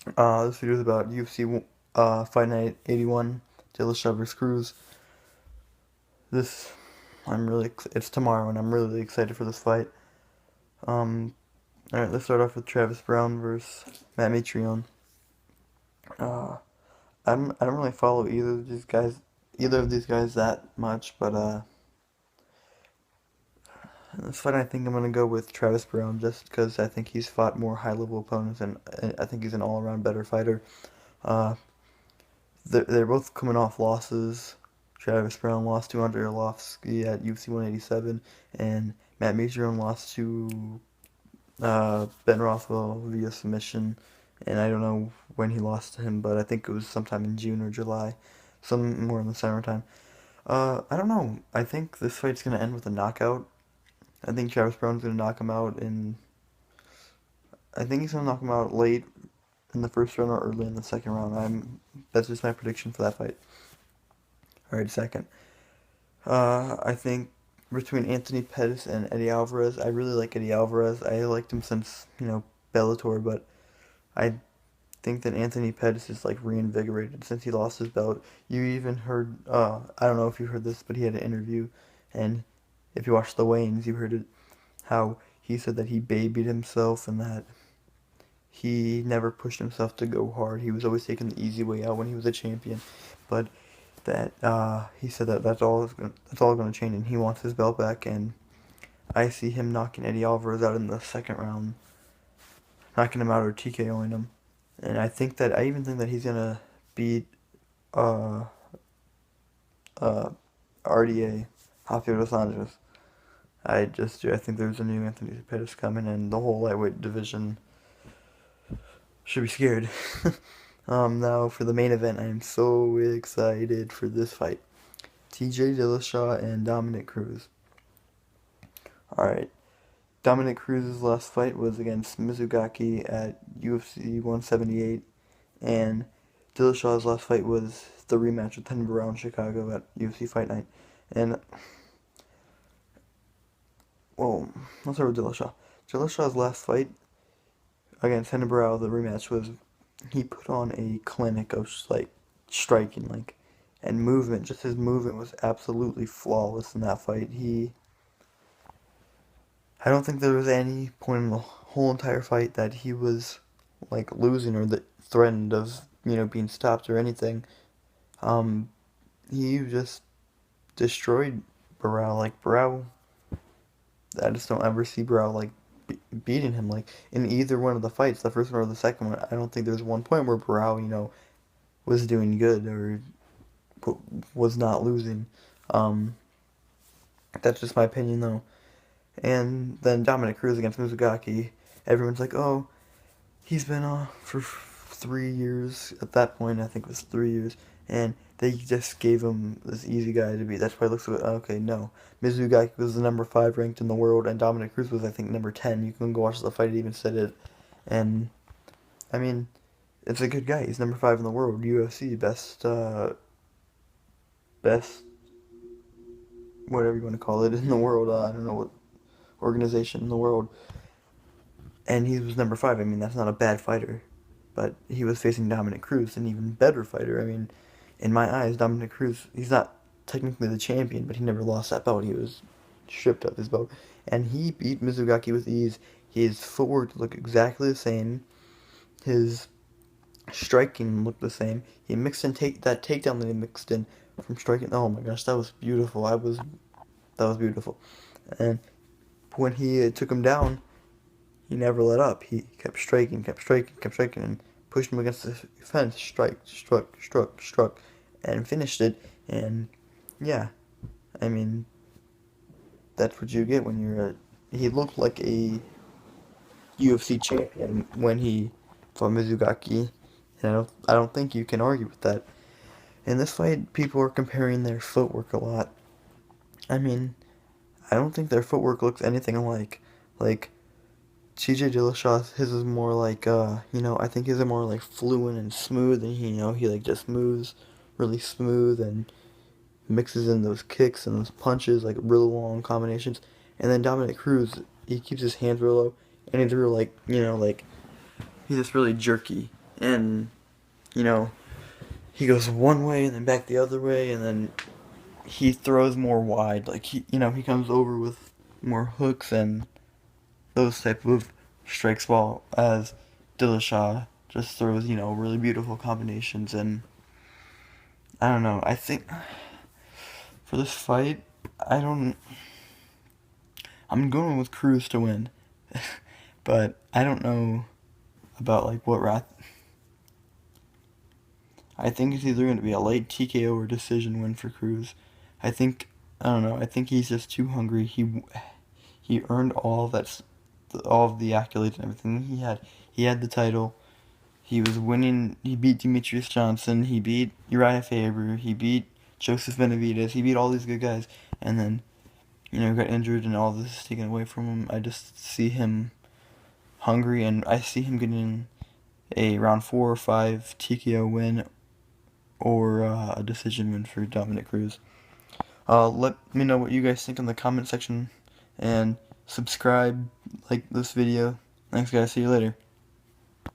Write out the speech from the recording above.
This video is about UFC Fight Night 81, Dillashaw vs. Cruz. This, it's tomorrow and I'm really excited for this fight. Um, alright, let's start off with Travis Brown versus Matt Mitrione. Uh, I don't really follow either of these guys that much, but in this fight I think I'm gonna go with Travis Brown just because I think he's fought more high-level opponents and I think he's an all-around better fighter. Uh, they're both coming off losses. Travis Brown lost to Andrei Arlovski at UFC 187, and Matt Mitrione lost to Ben Rothwell via submission. And I don't know when he lost to him, but I think it was sometime in June or July, some more in the summertime. I don't know. I think this fight's gonna end with a knockout. I think Travis Brown's gonna knock him out in. I think he's gonna knock him out late in the first round or early in the second round. That's just my prediction for that fight. All right, second. I think between Anthony Pettis and Eddie Alvarez, I really like Eddie Alvarez. I liked him since, Bellator, but I think that Anthony Pettis is like reinvigorated since he lost his belt. You even heard, I don't know if you heard this, but he had an interview, and if you watched the weigh-ins, you heard it, how he said that he babied himself and that he never pushed himself to go hard. He was always taking the easy way out when he was a champion, but that he said that that's all gonna change, and he wants his belt back. And I see him knocking Eddie Alvarez out in the second round, knocking him out or TKOing him. And I even think that he's gonna beat uh uh RDA Rafael dos Anjos. I just do. I think there's a new Anthony Pettis coming, and the whole lightweight division should be scared. Now for the main event, I am so excited for this fight. TJ Dillashaw and Dominic Cruz. Alright, Dominic Cruz's last fight was against Mizugaki at UFC 178, and Dillashaw's last fight was the rematch with Ten Barrow in Chicago at UFC Fight Night. And, well, let's start with Dillashaw. Dillashaw's last fight against Ten Barrow, the rematch, was he put on a clinic of like striking, like, and movement. Just his movement was absolutely flawless in that fight. I don't think there was any point in the whole entire fight that he was like losing or that threatened of being stopped or anything. Um, he just destroyed Barrow. Like Barrow, I just don't ever see Barrow like beating him. Like in either one of the fights, the first one or the second one, I don't think there's one point where Barrow was doing good or was not losing. Um, that's just my opinion though. And then Dominic Cruz against Mizugaki. Everyone's like, oh, he's been off for 3 years. At that point, I think it was 3 years. And they just gave him this easy guy to beat. That's why it looks like, okay, no. Mizugaki was the number 5 ranked in the world, and Dominic Cruz was, I think, number 10. You can go watch the fight, it even said it. And, I mean, it's a good guy. He's number 5 in the world. UFC, best, whatever you want to call it, in the world. I don't know what organization in the world. And he was number 5. I mean, that's not a bad fighter. But he was facing Dominic Cruz, an even better fighter. I mean, in my eyes, Dominic Cruz, he's not technically the champion, but he never lost that belt. He was stripped of his belt. And he beat Mizugaki with ease. His footwork looked exactly the same. His striking looked the same. He mixed in that takedown that he mixed in from striking. Oh my gosh, that was beautiful. That was beautiful. And when he took him down, he never let up. He kept striking, and pushed him against the fence. Struck, and finished it. And yeah, I mean, that's what you get when you're a. He looked like a UFC champion when he fought Mizugaki. And I don't think you can argue with that. In this fight, people are comparing their footwork a lot. I mean, I don't think their footwork looks anything alike. Like, TJ Dillashaw, his is more like, I think his are more like fluent and smooth, and he like just moves really smooth and mixes in those kicks and those punches, like really long combinations. And then Dominic Cruz, he keeps his hands real low, and he's real like, like, he's just really jerky. and you know, he goes one way and then back the other way, and then he throws more wide. Like he comes over with more hooks and those type of strikes, while as Dillashaw just throws really beautiful combinations. And I don't know. I think for this fight, I don't. I'm going with Cruz to win, but I don't know about like what Rath. I think it's either going to be a late TKO or decision win for Cruz. I don't know. I think he's just too hungry. He earned all of the accolades and everything he had. He had the title. He was winning. He beat Demetrius Johnson. He beat Uriah Faber. He beat Joseph Benavidez. He beat all these good guys, and then got injured, and all this is taken away from him. I just see him hungry, and I see him getting a round 4 or 5 TKO win or a decision win for Dominic Cruz. Let me know what you guys think in the comment section, and subscribe, like this video. Thanks guys, see you later.